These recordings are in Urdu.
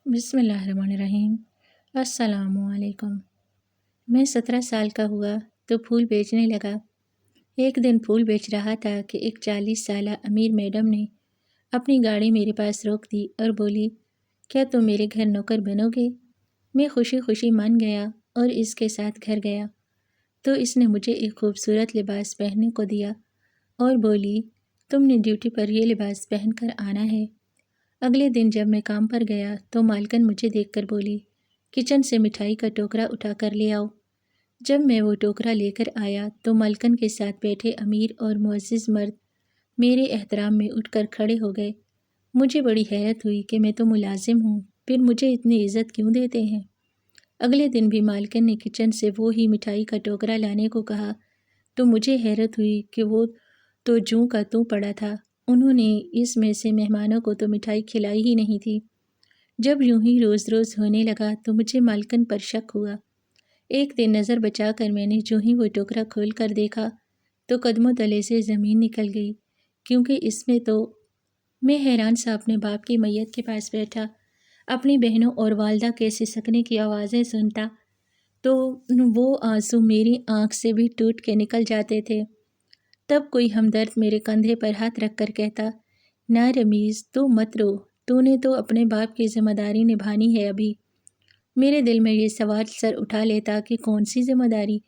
بسم اللہ الرحمن الرحیم۔ السلام علیکم۔ میں 17 سال کا ہوا تو پھول بیچنے لگا۔ ایک دن پھول بیچ رہا تھا کہ ایک 40 سالہ امیر میڈم نے اپنی گاڑی میرے پاس روک دی اور بولی، کیا تم میرے گھر نوکر بنو گے؟ میں خوشی خوشی مان گیا اور اس کے ساتھ گھر گیا تو اس نے مجھے ایک خوبصورت لباس پہننے کو دیا اور بولی، تم نے ڈیوٹی پر یہ لباس پہن کر آنا ہے۔ اگلے دن جب میں کام پر گیا تو مالکن مجھے دیکھ کر بولی، کچن سے مٹھائی کا ٹوکرا اٹھا کر لے آؤ۔ جب میں وہ ٹوکرا لے کر آیا تو مالکن کے ساتھ بیٹھے امیر اور معزز مرد میرے احترام میں اٹھ کر کھڑے ہو گئے۔ مجھے بڑی حیرت ہوئی کہ میں تو ملازم ہوں، پھر مجھے اتنی عزت کیوں دیتے ہیں؟ اگلے دن بھی مالکن نے کچن سے وہی مٹھائی کا ٹوکرا لانے کو کہا تو مجھے حیرت ہوئی کہ وہ تو جوں کا توں پڑا تھا۔ انہوں نے اس میں سے مہمانوں کو تو مٹھائی کھلائی ہی نہیں تھی۔ جب یوں ہی روز روز ہونے لگا تو مجھے مالکن پر شک ہوا۔ ایک دن نظر بچا کر میں نے جو ہی وہ ٹوکرا کھول کر دیکھا تو قدموں تلے سے زمین نکل گئی، کیونکہ اس میں تو میں حیران سا اپنے باپ کی میت کے پاس بیٹھا اپنی بہنوں اور والدہ کے سسکنے کی آوازیں سنتا تو وہ آنسو میری آنکھ سے بھی ٹوٹ کے نکل جاتے تھے۔ تب کوئی ہمدرد میرے کندھے پر ہاتھ رکھ کر کہتا، نہ رمیز، تو مت رو، تو نے تو اپنے باپ کی ذمہ داری نبھانی ہے ابھی۔ میرے دل میں یہ سوال سر اٹھا لیتا کہ کون سی ذمہ داری؟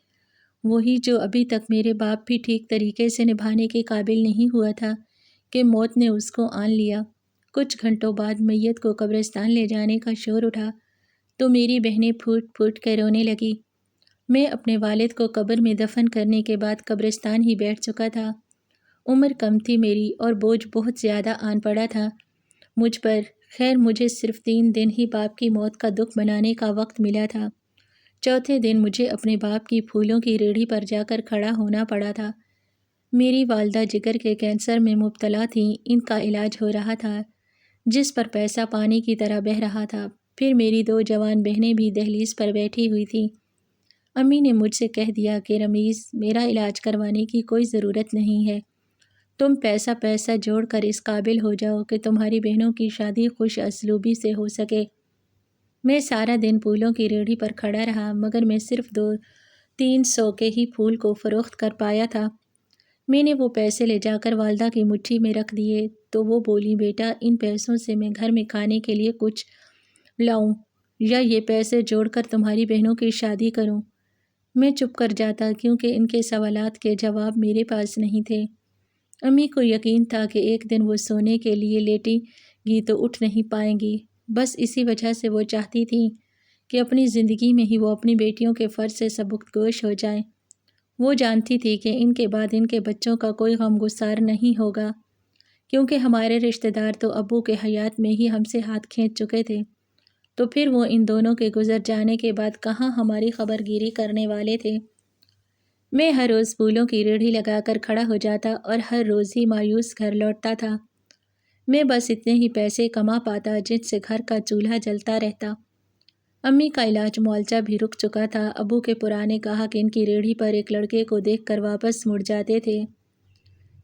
وہی جو ابھی تک میرے باپ بھی ٹھیک طریقے سے نبھانے کے قابل نہیں ہوا تھا کہ موت نے اس کو آن لیا۔ کچھ گھنٹوں بعد میت کو قبرستان لے جانے کا شور اٹھا تو میری بہنیں پھوٹ پھوٹ کے رونے لگی۔ میں اپنے والد کو قبر میں دفن کرنے کے بعد قبرستان ہی بیٹھ چکا تھا۔ عمر کم تھی میری اور بوجھ بہت زیادہ آن پڑا تھا مجھ پر۔ خیر مجھے صرف 3 دن ہی باپ کی موت کا دکھ منانے کا وقت ملا تھا۔ چوتھے دن مجھے اپنے باپ کی پھولوں کی ریڑھی پر جا کر کھڑا ہونا پڑا تھا۔ میری والدہ جگر کے کینسر میں مبتلا تھیں، ان کا علاج ہو رہا تھا جس پر پیسہ پانی کی طرح بہہ رہا تھا۔ پھر میری 2 جوان بہنیں بھی دہلیز پر بیٹھی ہوئی تھیں۔ امی نے مجھ سے کہہ دیا کہ رمیز، میرا علاج کروانے کی کوئی ضرورت نہیں ہے، تم پیسہ جوڑ کر اس قابل ہو جاؤ کہ تمہاری بہنوں کی شادی خوش اسلوبی سے ہو سکے۔ میں سارا دن پھولوں کی ریڑھی پر کھڑا رہا مگر میں صرف 200-300 کے ہی پھول کو فروخت کر پایا تھا۔ میں نے وہ پیسے لے جا کر والدہ کی مٹھی میں رکھ دیے تو وہ بولی، بیٹا ان پیسوں سے میں گھر میں کھانے کے لیے کچھ لاؤں یا یہ پیسے جوڑ کر تمہاری بہنوں کی شادی کروں؟ میں چپ کر جاتا کیونکہ ان کے سوالات کے جواب میرے پاس نہیں تھے۔ امی کو یقین تھا کہ ایک دن وہ سونے کے لیے لیٹیں گی تو اٹھ نہیں پائیں گی، بس اسی وجہ سے وہ چاہتی تھیں کہ اپنی زندگی میں ہی وہ اپنی بیٹیوں کے فرض سے سبکدوش ہو جائیں۔ وہ جانتی تھی کہ ان کے بعد ان کے بچوں کا کوئی غم گسار نہیں ہوگا، کیونکہ ہمارے رشتہ دار تو ابو کے حیات میں ہی ہم سے ہاتھ کھینچ چکے تھے، تو پھر وہ ان دونوں کے گزر جانے کے بعد کہاں ہماری خبر گیری کرنے والے تھے۔ میں ہر روز پھولوں کی ریڑھی لگا کر کھڑا ہو جاتا اور ہر روز ہی مایوس گھر لوٹتا تھا۔ میں بس اتنے ہی پیسے کما پاتا جن سے گھر کا چولہا جلتا رہتا۔ امی کا علاج معالجہ بھی رک چکا تھا۔ ابو کے پرانے گاہک ان کی ریڑھی پر ایک لڑکے کو دیکھ کر واپس مڑ جاتے تھے۔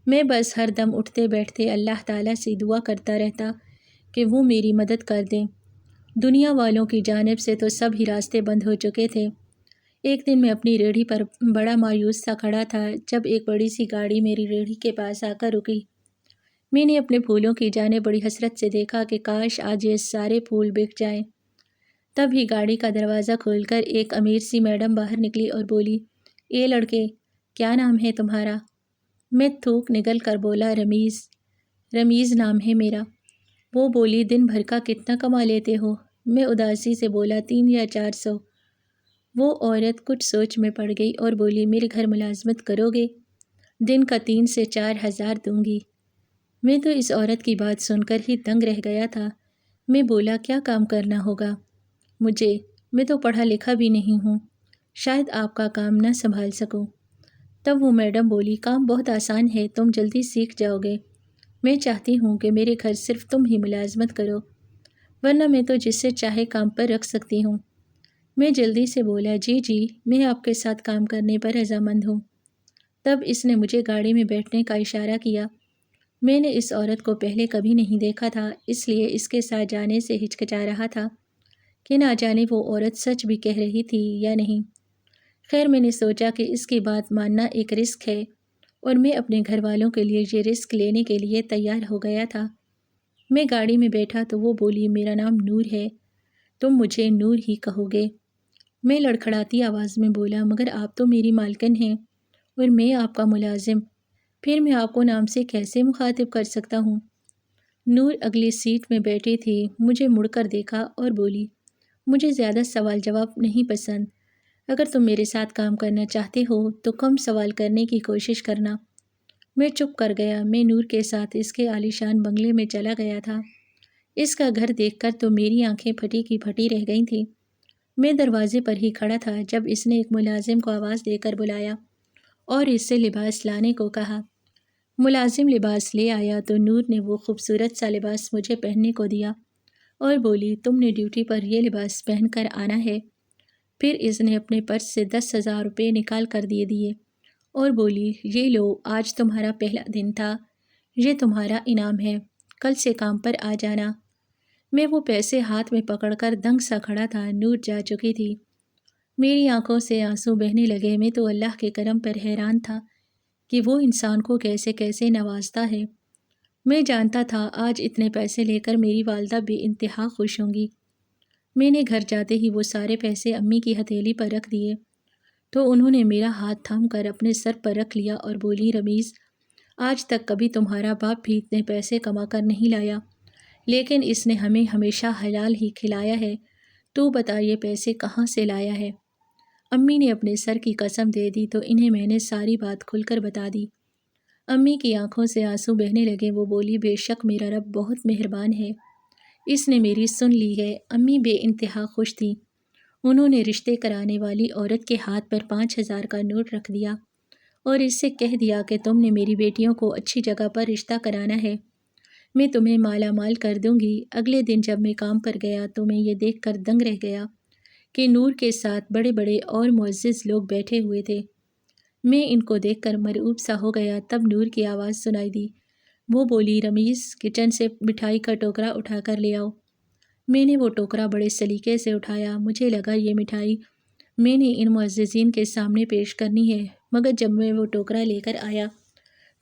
میں بس ہر دم اٹھتے بیٹھتے اللہ تعالیٰ سے دعا کرتا رہتا کہ وہ میری مدد کر دیں۔ دنیا والوں کی جانب سے تو سب ہی راستے بند ہو چکے تھے۔ ایک دن میں اپنی ریڑھی پر بڑا مایوس سا کھڑا تھا جب ایک بڑی سی گاڑی میری ریڑھی کے پاس آ کر رکی۔ میں نے اپنے پھولوں کی جانب بڑی حسرت سے دیکھا کہ کاش آج یہ سارے پھول بک جائیں۔ تب ہی گاڑی کا دروازہ کھول کر ایک امیر سی میڈم باہر نکلی اور بولی، اے لڑکے، کیا نام ہے تمہارا؟ میں تھوک نگل کر بولا، رمیز۔ رمیز نام ہے میرا۔ وہ بولی، دن بھر کا کتنا کما لیتے ہو؟ میں اداسی سے بولا، 300 یا 400۔ وہ عورت کچھ سوچ میں پڑ گئی اور بولی، میرے گھر ملازمت کرو گے؟ دن کا 3 سے 4 ہزار دوں گی۔ میں تو اس عورت کی بات سن کر ہی دنگ رہ گیا تھا۔ میں بولا، کیا کام کرنا ہوگا مجھے؟ میں تو پڑھا لکھا بھی نہیں ہوں، شاید آپ کا کام نہ سنبھال سکوں۔ تب وہ میڈم بولی، کام بہت آسان ہے، تم جلدی سیکھ جاؤ گے۔ میں چاہتی ہوں کہ میرے گھر صرف تم ہی ملازمت کرو، ورنہ میں تو جس سے چاہے کام پر رکھ سکتی ہوں۔ میں جلدی سے بولا، جی میں آپ کے ساتھ کام کرنے پر رضامند ہوں۔ تب اس نے مجھے گاڑی میں بیٹھنے کا اشارہ کیا۔ میں نے اس عورت کو پہلے کبھی نہیں دیکھا تھا، اس لیے اس کے ساتھ جانے سے ہچکچا رہا تھا۔ کہ نہ جانے وہ عورت سچ بھی کہہ رہی تھی یا نہیں۔ خیر میں نے سوچا کہ اس کی بات ماننا ایک رسک ہے اور میں اپنے گھر والوں کے لیے یہ رسک لینے کے لیے تیار ہو گیا تھا۔ میں گاڑی میں بیٹھا تو وہ بولی میرا نام نور ہے، تم مجھے نور ہی کہو گے۔ میں لڑکھڑاتی آواز میں بولا مگر آپ تو میری مالکن ہیں اور میں آپ کا ملازم، پھر میں آپ کو نام سے کیسے مخاطب کر سکتا ہوں؟ نور اگلی سیٹ میں بیٹھی تھی، مجھے مڑ کر دیکھا اور بولی مجھے زیادہ سوال جواب نہیں پسند، اگر تم میرے ساتھ کام کرنا چاہتے ہو تو کم سوال کرنے کی کوشش کرنا۔ میں چپ کر گیا۔ میں نور کے ساتھ اس کے عالیشان بنگلے میں چلا گیا تھا۔ اس کا گھر دیکھ کر تو میری آنکھیں پھٹی کی پھٹی رہ گئی تھیں۔ میں دروازے پر ہی کھڑا تھا جب اس نے ایک ملازم کو آواز دے کر بلایا اور اس سے لباس لانے کو کہا۔ ملازم لباس لے آیا تو نور نے وہ خوبصورت سا لباس مجھے پہننے کو دیا اور بولی تم نے ڈیوٹی پر یہ لباس پہن کر آنا ہے۔ پھر اس نے اپنے پرس سے 10,000 روپے نکال کر دیے اور بولی یہ لو، آج تمہارا پہلا دن تھا، یہ تمہارا انعام ہے، کل سے کام پر آ جانا۔ میں وہ پیسے ہاتھ میں پکڑ کر دنگ سا کھڑا تھا۔ نور جا چکی تھی، میری آنکھوں سے آنسو بہنے لگے۔ میں تو اللہ کے کرم پر حیران تھا کہ وہ انسان کو کیسے کیسے نوازتا ہے۔ میں جانتا تھا آج اتنے پیسے لے کر میری والدہ بے انتہا خوش ہوں گی۔ میں نے گھر جاتے ہی وہ سارے پیسے امی کی ہتھیلی پر رکھ دیے تو انہوں نے میرا ہاتھ تھام کر اپنے سر پر رکھ لیا اور بولی رمیز، آج تک کبھی تمہارا باپ بھی اتنے پیسے کما کر نہیں لایا، لیکن اس نے ہمیں ہمیشہ حلال ہی کھلایا ہے، تو بتا یہ پیسے کہاں سے لایا ہے؟ امی نے اپنے سر کی قسم دے دی تو انہیں میں نے ساری بات کھل کر بتا دی۔ امی کی آنکھوں سے آنسو بہنے لگے۔ وہ بولی بے شک میرا رب بہت مہربان ہے، اس نے میری سن لی ہے۔ امی بے انتہا خوش تھیں۔ انہوں نے رشتے کرانے والی عورت کے ہاتھ پر 5,000 کا نوٹ رکھ دیا اور اس سے کہہ دیا کہ تم نے میری بیٹیوں کو اچھی جگہ پر رشتہ کرانا ہے، میں تمہیں مالا مال کر دوں گی۔ اگلے دن جب میں کام پر گیا تو میں یہ دیکھ کر دنگ رہ گیا کہ نور کے ساتھ بڑے بڑے اور معزز لوگ بیٹھے ہوئے تھے۔ میں ان کو دیکھ کر مرعوب سا ہو گیا۔ تب نور کی آواز سنائی دی۔ وہ بولی رمیز، کچن سے مٹھائی کا ٹوکرا اٹھا کر لے آؤ۔ میں نے وہ ٹوکرا بڑے سلیقے سے اٹھایا۔ مجھے لگا یہ مٹھائی میں نے ان معززین کے سامنے پیش کرنی ہے، مگر جب میں وہ ٹوکرا لے کر آیا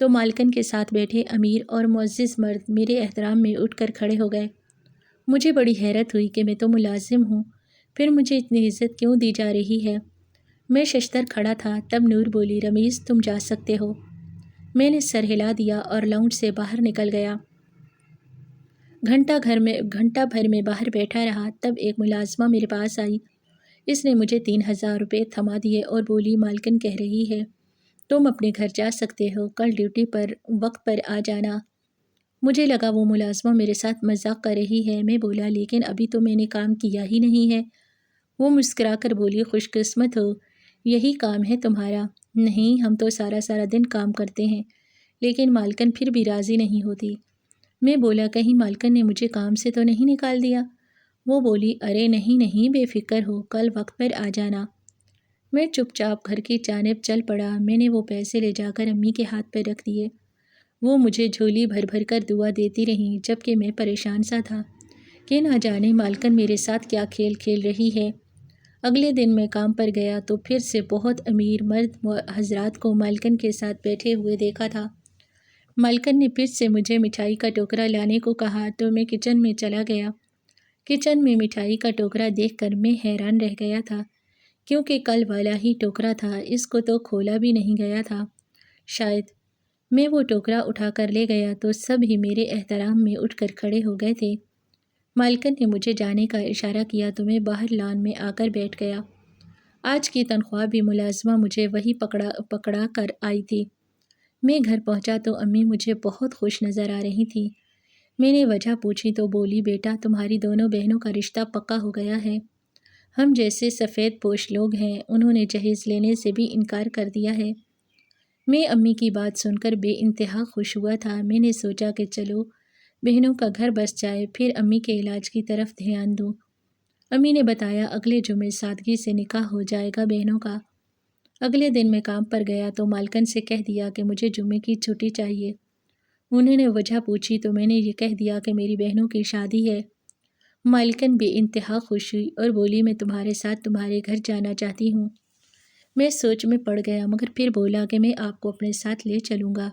تو مالکن کے ساتھ بیٹھے امیر اور معزز مرد میرے احترام میں اٹھ کر کھڑے ہو گئے۔ مجھے بڑی حیرت ہوئی کہ میں تو ملازم ہوں، پھر مجھے اتنی عزت کیوں دی جا رہی ہے؟ میں ششتر کھڑا تھا۔ تب نور بولی رمیز تم جا سکتے ہو۔ میں نے سر ہلا دیا اور لاؤنج سے باہر نکل گیا۔ گھنٹہ بھر میں باہر بیٹھا رہا۔ تب ایک ملازمہ میرے پاس آئی۔ اس نے مجھے 3,000 روپے تھما دیے اور بولی مالکن کہہ رہی ہے تم اپنے گھر جا سکتے ہو، کل ڈیوٹی پر وقت پر آ جانا۔ مجھے لگا وہ ملازمہ میرے ساتھ مذاق کر رہی ہے۔ میں بولا لیکن ابھی تو میں نے کام کیا ہی نہیں ہے۔ وہ مسکرا کر بولی خوش قسمت ہو، یہی کام ہے تمہارا؟ نہیں، ہم تو سارا دن کام کرتے ہیں، لیکن مالکن پھر بھی راضی نہیں ہوتی۔ میں بولا کہیں مالکن نے مجھے کام سے تو نہیں نکال دیا؟ وہ بولی ارے نہیں بے فکر ہو، کل وقت پر آ جانا۔ میں چپ چاپ گھر کی جانب چل پڑا۔ میں نے وہ پیسے لے جا کر امی کے ہاتھ پر رکھ دیے۔ وہ مجھے جھولی بھر بھر کر دعا دیتی رہیں، جبکہ میں پریشان سا تھا کہ نہ جانے مالکن میرے ساتھ کیا کھیل کھیل رہی ہے۔ اگلے دن میں کام پر گیا تو پھر سے بہت امیر مرد حضرات کو مالکن کے ساتھ بیٹھے ہوئے دیکھا تھا۔ مالکن نے پھر سے مجھے مٹھائی کا ٹوکرا لانے کو کہا تو میں کچن میں چلا گیا۔ کچن میں مٹھائی کا ٹوکرا دیکھ کر میں حیران رہ گیا تھا، کیونکہ کل والا ہی ٹوکرا تھا، اس کو تو کھولا بھی نہیں گیا تھا۔ شاید میں وہ ٹوکرا اٹھا کر لے گیا تو سب ہی میرے احترام میں اٹھ کر کھڑے ہو گئے تھے۔ مالکن نے مجھے جانے کا اشارہ کیا تو میں باہر لان میں آ کر بیٹھ گیا۔ آج کی تنخواہ بھی ملازمہ مجھے وہی پکڑا کر آئی تھی۔ میں گھر پہنچا تو امی مجھے بہت خوش نظر آ رہی تھیں۔ میں نے وجہ پوچھی تو بولی بیٹا تمہاری دونوں بہنوں کا رشتہ پکا ہو گیا ہے۔ ہم جیسے سفید پوش لوگ ہیں انہوں نے جہیز لینے سے بھی انکار کر دیا ہے۔ میں امی کی بات سن کر بے انتہا خوش ہوا تھا۔ میں نے سوچا کہ چلو بہنوں کا گھر بس جائے، پھر امی کے علاج کی طرف دھیان دوں۔ امی نے بتایا اگلے جمعے سادگی سے نکاح ہو جائے گا بہنوں کا۔ اگلے دن میں کام پر گیا تو مالکن سے کہہ دیا کہ مجھے جمعے کی چھٹی چاہیے۔ انہوں نے وجہ پوچھی تو میں نے یہ کہہ دیا کہ میری بہنوں کی شادی ہے۔ مالکن بے انتہا خوش ہوئی اور بولی میں تمہارے ساتھ تمہارے گھر جانا چاہتی ہوں۔ میں سوچ میں پڑ گیا مگر پھر بولا کہ میں آپ کو اپنے ساتھ لے چلوں گا۔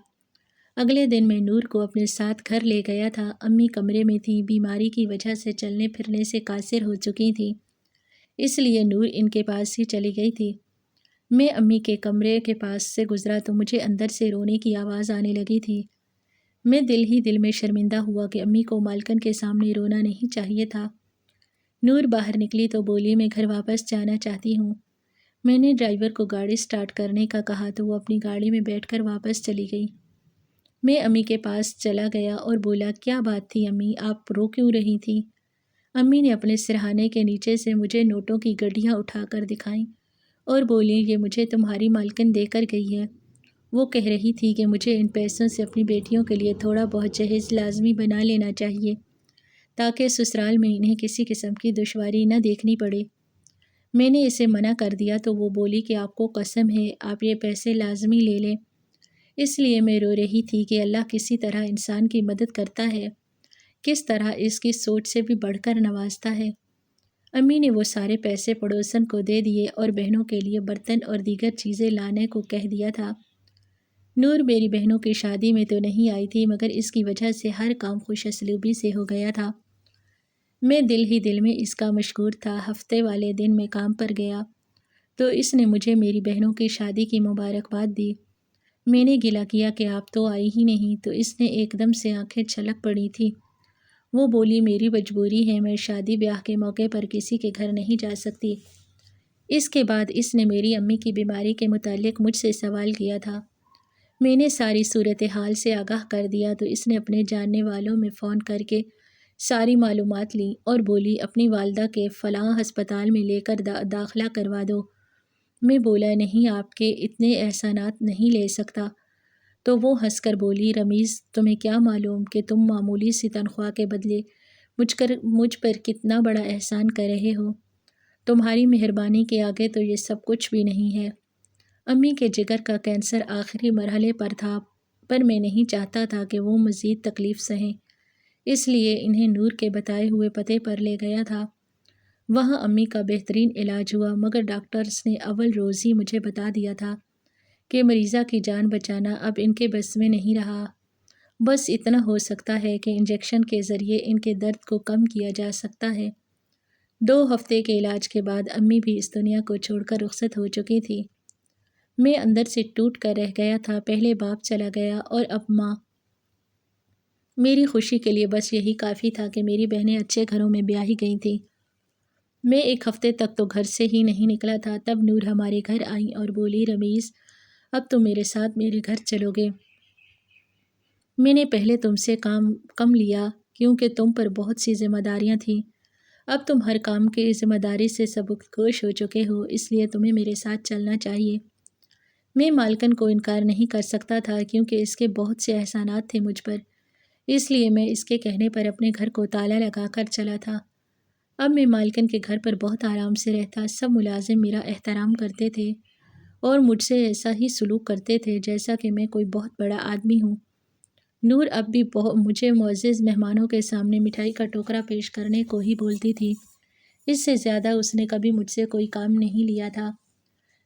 اگلے دن میں نور کو اپنے ساتھ گھر لے گیا تھا۔ امی کمرے میں تھیں، بیماری کی وجہ سے چلنے پھرنے سے قاصر ہو چکی تھیں، اس لیے نور ان کے پاس ہی چلی گئی تھی۔ میں امی کے کمرے کے پاس سے گزرا تو مجھے اندر سے رونے کی آواز آنے لگی تھی۔ میں دل ہی دل میں شرمندہ ہوا کہ امی کو مالکن کے سامنے رونا نہیں چاہیے تھا۔ نور باہر نکلی تو بولی میں گھر واپس جانا چاہتی ہوں۔ میں نے ڈرائیور کو گاڑی سٹارٹ کرنے کا کہا تو وہ اپنی گاڑی میں بیٹھ کر واپس چلی گئی۔ میں امی کے پاس چلا گیا اور بولا کیا بات تھی امی، آپ رو کیوں رہی تھیں؟ امی نے اپنے سرہانے کے نیچے سے مجھے نوٹوں کی گڈیاں اٹھا کر دکھائیں اور بولی یہ مجھے تمہاری مالکن دے کر گئی ہے۔ وہ کہہ رہی تھی کہ مجھے ان پیسوں سے اپنی بیٹیوں کے لیے تھوڑا بہت جہیز لازمی بنا لینا چاہیے تاکہ سسرال میں انہیں کسی قسم کی دشواری نہ دیکھنی پڑے۔ میں نے اسے منع کر دیا تو وہ بولی کہ آپ کو قسم ہے آپ یہ پیسے لازمی لے لیں۔ اس لیے میں رو رہی تھی کہ اللہ کسی طرح انسان کی مدد کرتا ہے، کس طرح اس کی سوچ سے بھی بڑھ کر نوازتا ہے۔ امی نے وہ سارے پیسے پڑوسن کو دے دیے اور بہنوں کے لیے برتن اور دیگر چیزیں لانے کو کہہ دیا تھا۔ نور میری بہنوں کی شادی میں تو نہیں آئی تھی مگر اس کی وجہ سے ہر کام خوش اسلوبی سے ہو گیا تھا۔ میں دل ہی دل میں اس کا مشکور تھا۔ ہفتے والے دن میں کام پر گیا تو اس نے مجھے میری بہنوں کی شادی کی مبارکباد دی۔ میں نے گلہ کیا کہ آپ تو آئی ہی نہیں تو اس نے ایک دم سے آنکھیں چھلک پڑی تھی۔ وہ بولی میری مجبوری ہے، میں شادی بیاہ کے موقع پر کسی کے گھر نہیں جا سکتی۔ اس کے بعد اس نے میری امی کی بیماری کے متعلق مجھ سے سوال کیا تھا۔ میں نے ساری صورتحال سے آگاہ کر دیا تو اس نے اپنے جاننے والوں میں فون کر کے ساری معلومات لیں اور بولی اپنی والدہ کے فلاں ہسپتال میں لے کر داخلہ کروا دو۔ میں بولا نہیں آپ کے اتنے احسانات نہیں لے سکتا تو وہ ہنس کر بولی رمیز تمہیں کیا معلوم کہ تم معمولی سی تنخواہ کے بدلے مجھ پر کتنا بڑا احسان کر رہے ہو۔ تمہاری مہربانی کے آگے تو یہ سب کچھ بھی نہیں ہے۔ امی کے جگر کا کینسر آخری مرحلے پر تھا پر میں نہیں چاہتا تھا کہ وہ مزید تکلیف سہیں، اس لیے انہیں نور کے بتائے ہوئے پتے پر لے گیا تھا۔ وہاں امی کا بہترین علاج ہوا مگر ڈاکٹرز نے اول روز ہی مجھے بتا دیا تھا کہ مریضہ کی جان بچانا اب ان کے بس میں نہیں رہا۔ بس اتنا ہو سکتا ہے کہ انجیکشن کے ذریعے ان کے درد کو کم کیا جا سکتا ہے۔ 2 ہفتے کے علاج کے بعد امی بھی اس دنیا کو چھوڑ کر رخصت ہو چکی تھی۔ میں اندر سے ٹوٹ کر رہ گیا تھا۔ پہلے باپ چلا گیا اور اب ماں۔ میری خوشی کے لیے بس یہی کافی تھا کہ میری بہنیں اچھے گھروں میں بیاہی گئی تھیں۔ میں 1 ہفتے تک تو گھر سے ہی نہیں نکلا تھا۔ تب نور ہمارے گھر آئیں اور بولی رمیز اب تم میرے ساتھ میرے گھر چلو گے۔ میں نے پہلے تم سے کام کم لیا کیونکہ تم پر بہت سی ذمہ داریاں تھیں۔ اب تم ہر کام کی ذمہ داری سے سبکدوش ہو چکے ہو، اس لیے تمہیں میرے ساتھ چلنا چاہیے۔ میں مالکن کو انکار نہیں کر سکتا تھا کیونکہ اس کے بہت سے احسانات تھے مجھ پر، اس لیے میں اس کے کہنے پر اپنے گھر کو تالا لگا کر چلا تھا۔ اب میں مالکن کے گھر پر بہت آرام سے رہتا۔ سب ملازم میرا احترام کرتے تھے اور مجھ سے ایسا ہی سلوک کرتے تھے جیسا کہ میں کوئی بہت بڑا آدمی ہوں۔ نور اب بھی مجھے معزز مہمانوں کے سامنے مٹھائی کا ٹوکرا پیش کرنے کو ہی بولتی تھی، اس سے زیادہ اس نے کبھی مجھ سے کوئی کام نہیں لیا تھا۔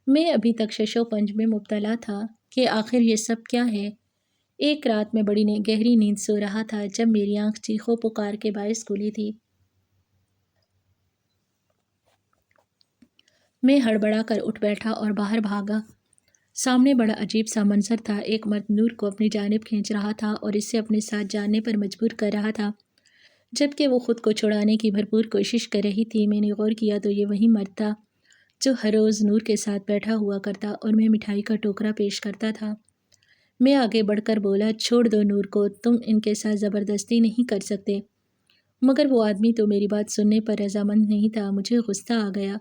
میں ابھی تک شش و پنج میں مبتلا تھا کہ آخر یہ سب کیا ہے۔ ایک رات میں بڑی گہری نیند سو رہا تھا جب میری آنکھ چیخو پکار کے باعث کھلی تھی۔ میں ہڑبڑا کر اٹھ بیٹھا اور باہر بھاگا۔ سامنے بڑا عجیب سا منظر تھا۔ ایک مرد نور کو اپنی جانب کھینچ رہا تھا اور اسے اپنے ساتھ جانے پر مجبور کر رہا تھا جبکہ وہ خود کو چھڑانے کی بھرپور کوشش کر رہی تھی۔ میں نے غور کیا تو یہ وہی مرد تھا جو ہر روز نور کے ساتھ بیٹھا ہوا کرتا اور میں مٹھائی کا ٹوکرا پیش کرتا تھا۔ میں آگے بڑھ کر بولا چھوڑ دو نور کو، تم ان کے ساتھ زبردستی نہیں کر سکتے۔ مگر وہ آدمی تو میری بات سننے پر رضامند نہیں تھا۔ مجھے غصہ آ گیا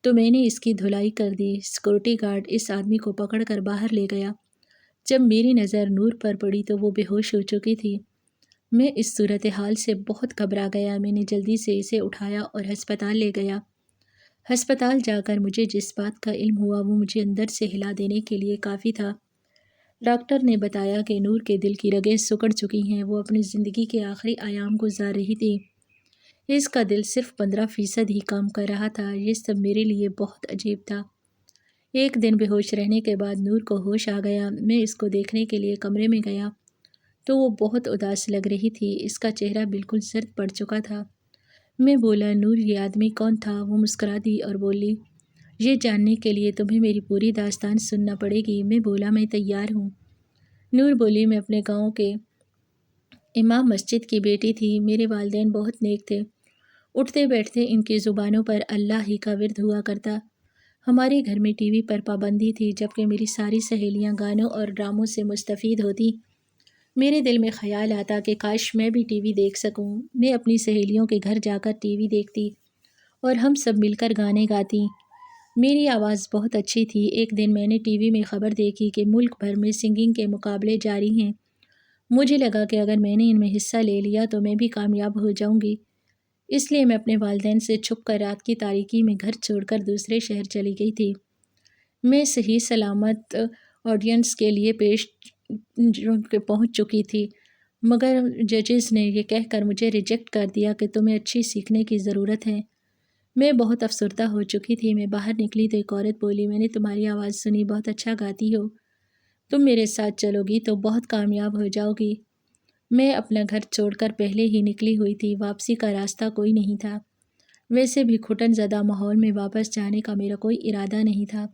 تو میں نے اس کی دھلائی کر دی۔ سیکورٹی گارڈ اس آدمی کو پکڑ کر باہر لے گیا۔ جب میری نظر نور پر پڑی تو وہ بے ہوش ہو چکی تھی۔ میں اس صورتحال سے بہت گھبرا گیا۔ میں نے جلدی سے اسے اٹھایا اور ہسپتال لے گیا۔ ہسپتال جا کر مجھے جس بات کا علم ہوا وہ مجھے اندر سے ہلا دینے کے لیے کافی تھا۔ ڈاکٹر نے بتایا کہ نور کے دل کی رگیں سکڑ چکی ہیں، وہ اپنی زندگی کے آخری ایام گزار رہی تھی۔ اس کا دل صرف 15% ہی کام کر رہا تھا۔ یہ سب میرے لیے بہت عجیب تھا۔ ایک دن بے ہوش رہنے کے بعد نور کو ہوش آ گیا۔ میں اس کو دیکھنے کے لیے کمرے میں گیا تو وہ بہت اداس لگ رہی تھی۔ اس کا چہرہ بالکل سرد پڑ چکا تھا۔ میں بولا، نور یہ آدمی کون تھا؟ وہ مسکرا دی اور بولی، یہ جاننے کے لیے تمہیں میری پوری داستان سننا پڑے گی۔ میں بولا، میں تیار ہوں۔ نور بولی، میں اپنے گاؤں کے امام مسجد کی بیٹی تھی۔ میرے والدین بہت نیک تھے۔ اٹھتے بیٹھتے ان کی زبانوں پر اللہ ہی کا ورد ہوا کرتا۔ ہمارے گھر میں ٹی وی پر پابندی تھی، جبکہ میری ساری سہیلیاں گانوں اور ڈراموں سے مستفید ہوتی۔ میرے دل میں خیال آتا کہ کاش میں بھی ٹی وی دیکھ سکوں۔ میں اپنی سہیلیوں کے گھر جا کر ٹی وی دیکھتی اور ہم سب مل کر گانے گاتی۔ میری آواز بہت اچھی تھی۔ ایک دن میں نے ٹی وی میں خبر دیکھی کہ ملک بھر میں سنگنگ کے مقابلے جاری ہیں۔ مجھے لگا کہ اگر میں نے ان میں حصہ لے لیا تو میں بھی کامیاب ہو جاؤں گی۔ اس لیے میں اپنے والدین سے چھپ کر رات کی تاریکی میں گھر چھوڑ کر دوسرے شہر چلی گئی تھی۔ میں صحیح سلامت آڈینس کے لیے پہنچ چکی تھی، مگر ججز نے یہ کہہ کر مجھے ریجیکٹ کر دیا کہ تمہیں اچھی سیکھنے کی ضرورت ہے۔ میں بہت افسردہ ہو چکی تھی۔ میں باہر نکلی تو ایک عورت بولی، میں نے تمہاری آواز سنی، بہت اچھا گاتی ہو، تم میرے ساتھ چلو گی تو بہت کامیاب ہو جاؤ گی۔ میں اپنا گھر چھوڑ کر پہلے ہی نکلی ہوئی تھی۔ واپسی کا راستہ کوئی نہیں تھا۔ ویسے بھی گھٹن زدہ ماحول میں واپس جانے کا میرا کوئی ارادہ نہیں تھا،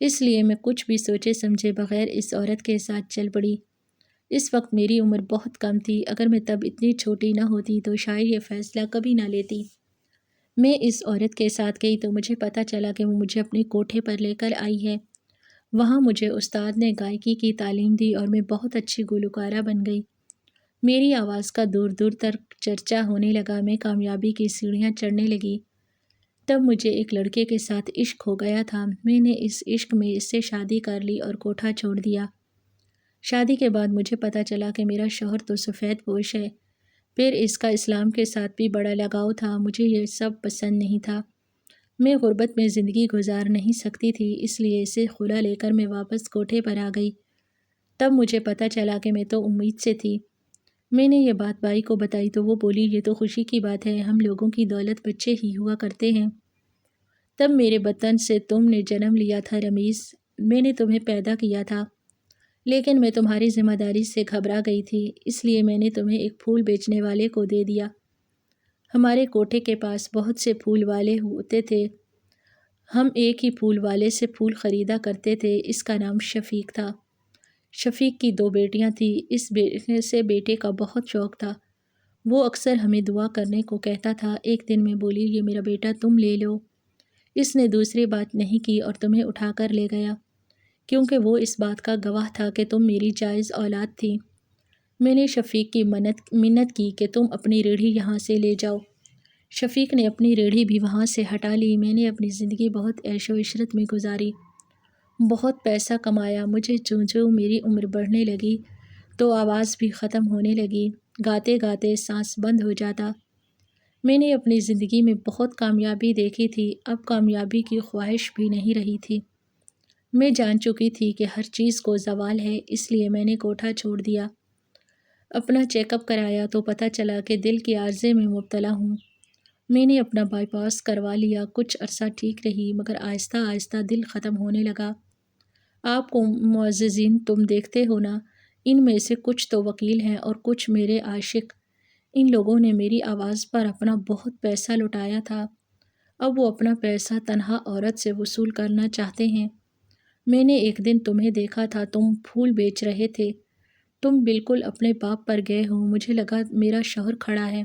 اس لیے میں کچھ بھی سوچے سمجھے بغیر اس عورت کے ساتھ چل پڑی۔ اس وقت میری عمر بہت کم تھی۔ اگر میں تب اتنی چھوٹی نہ ہوتی تو شاید یہ فیصلہ کبھی نہ لیتی۔ میں اس عورت کے ساتھ گئی تو مجھے پتہ چلا کہ وہ مجھے اپنے کوٹھے پر لے کر آئی ہے۔ وہاں مجھے استاد نے گائیکی کی تعلیم دی اور میں بہت اچھی گلوکارہ بن گئی۔ میری آواز کا دور دور تک چرچا ہونے لگا۔ میں کامیابی کی سیڑھیاں چڑھنے لگی۔ تب مجھے ایک لڑکے کے ساتھ عشق ہو گیا تھا۔ میں نے اس عشق میں اس سے شادی کر لی اور کوٹھا چھوڑ دیا۔ شادی کے بعد مجھے پتہ چلا کہ میرا شوہر تو سفید پوش ہے، پھر اس کا اسلام کے ساتھ بھی بڑا لگاؤ تھا۔ مجھے یہ سب پسند نہیں تھا۔ میں غربت میں زندگی گزار نہیں سکتی تھی، اس لیے اسے خلا لے کر میں واپس کوٹھے پر آ گئی۔ تب مجھے پتہ چلا کہ میں تو امید سے تھی۔ میں نے یہ بات بائی کو بتائی تو وہ بولی، یہ تو خوشی کی بات ہے، ہم لوگوں کی دولت بچے ہی ہوا کرتے ہیں۔ تب میرے بطن سے تم نے جنم لیا تھا رمیز، میں نے تمہیں پیدا کیا تھا، لیکن میں تمہاری ذمہ داری سے گھبرا گئی تھی، اس لیے میں نے تمہیں ایک پھول بیچنے والے کو دے دیا۔ ہمارے کوٹھے کے پاس بہت سے پھول والے ہوتے تھے۔ ہم ایک ہی پھول والے سے پھول خریدا کرتے تھے، اس کا نام شفیق تھا۔ شفیق کی 2 بیٹیاں تھیں۔ اس بیٹے کا بہت شوق تھا، وہ اکثر ہمیں دعا کرنے کو کہتا تھا۔ ایک دن میں بولی، یہ میرا بیٹا تم لے لو۔ اس نے دوسری بات نہیں کی اور تمہیں اٹھا کر لے گیا، کیونکہ وہ اس بات کا گواہ تھا کہ تم میری جائز اولاد تھی۔ میں نے شفیق کی منت کی کہ تم اپنی ریڑھی یہاں سے لے جاؤ۔ شفیق نے اپنی ریڑھی بھی وہاں سے ہٹا لی۔ میں نے اپنی زندگی بہت عیش و عشرت میں گزاری، بہت پیسہ کمایا۔ مجھے چوں میری عمر بڑھنے لگی تو آواز بھی ختم ہونے لگی، گاتے گاتے سانس بند ہو جاتا۔ میں نے اپنی زندگی میں بہت کامیابی دیکھی تھی، اب کامیابی کی خواہش بھی نہیں رہی تھی۔ میں جان چکی تھی کہ ہر چیز کو زوال ہے، اس لیے میں نے کوٹھا چھوڑ دیا۔ اپنا چیک اپ کرایا تو پتہ چلا کہ دل کے عارضے میں مبتلا ہوں۔ میں نے اپنا بائی پاس کروا لیا۔ کچھ عرصہ ٹھیک رہی، مگر آہستہ آہستہ دل ختم ہونے لگا۔ آپ کو معززین تم دیکھتے ہو نا، ان میں سے کچھ تو وکیل ہیں اور کچھ میرے عاشق۔ ان لوگوں نے میری آواز پر اپنا بہت پیسہ لٹایا تھا، اب وہ اپنا پیسہ تنہا عورت سے وصول کرنا چاہتے ہیں۔ میں نے ایک دن تمہیں دیکھا تھا، تم پھول بیچ رہے تھے، تم بالکل اپنے باپ پر گئے ہو۔ مجھے لگا میرا شوہر کھڑا ہے،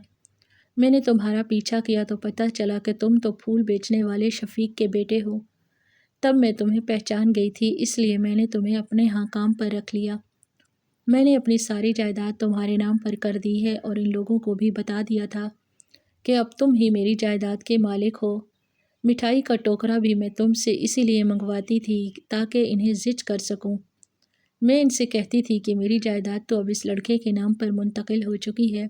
میں نے تمہارا پیچھا کیا تو پتہ چلا کہ تم تو پھول بیچنے والے شفیق کے بیٹے ہو۔ تب میں تمہیں پہچان گئی تھی، اس لیے میں نے تمہیں اپنے ہاں کام پر رکھ لیا۔ میں نے اپنی ساری جائیداد تمہارے نام پر کر دی ہے اور ان لوگوں کو بھی بتا دیا تھا کہ اب تم ہی میری جائیداد کے مالک ہو۔ مٹھائی کا ٹوکرا بھی میں تم سے اسی لیے منگواتی تھی تاکہ انہیں زج کر سکوں۔ میں ان سے کہتی تھی کہ میری جائیداد تو اب اس لڑکے کے نام پر منتقل ہو چکی ہے،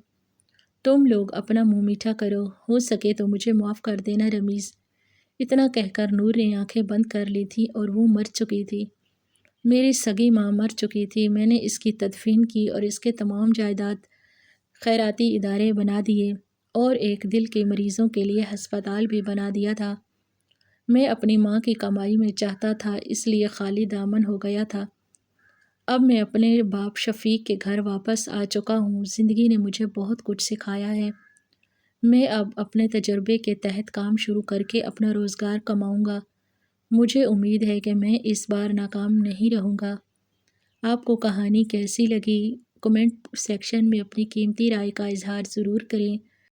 تم لوگ اپنا منہ میٹھا کرو، ہو سکے تو مجھے معاف کر دینا رمیز۔ اتنا کہہ کر نور نے آنکھیں بند کر لی تھیں اور وہ مر چکی تھی۔ میری سگی ماں مر چکی تھی۔ میں نے اس کی تدفین کی اور اس کے تمام جائیداد خیراتی ادارے بنا دیے اور ایک دل کے مریضوں کے لیے ہسپتال بھی بنا دیا تھا۔ میں اپنی ماں کی کمائی میں چاہتا تھا، اس لیے خالی دامن ہو گیا تھا۔ اب میں اپنے باپ شفیق کے گھر واپس آ چکا ہوں۔ زندگی نے مجھے بہت کچھ سکھایا ہے۔ میں اب اپنے تجربے کے تحت کام شروع کر کے اپنا روزگار کماؤں گا۔ مجھے امید ہے کہ میں اس بار ناکام نہیں رہوں گا۔ آپ کو کہانی کیسی لگی؟ کمنٹ سیکشن میں اپنی قیمتی رائے کا اظہار ضرور کریں۔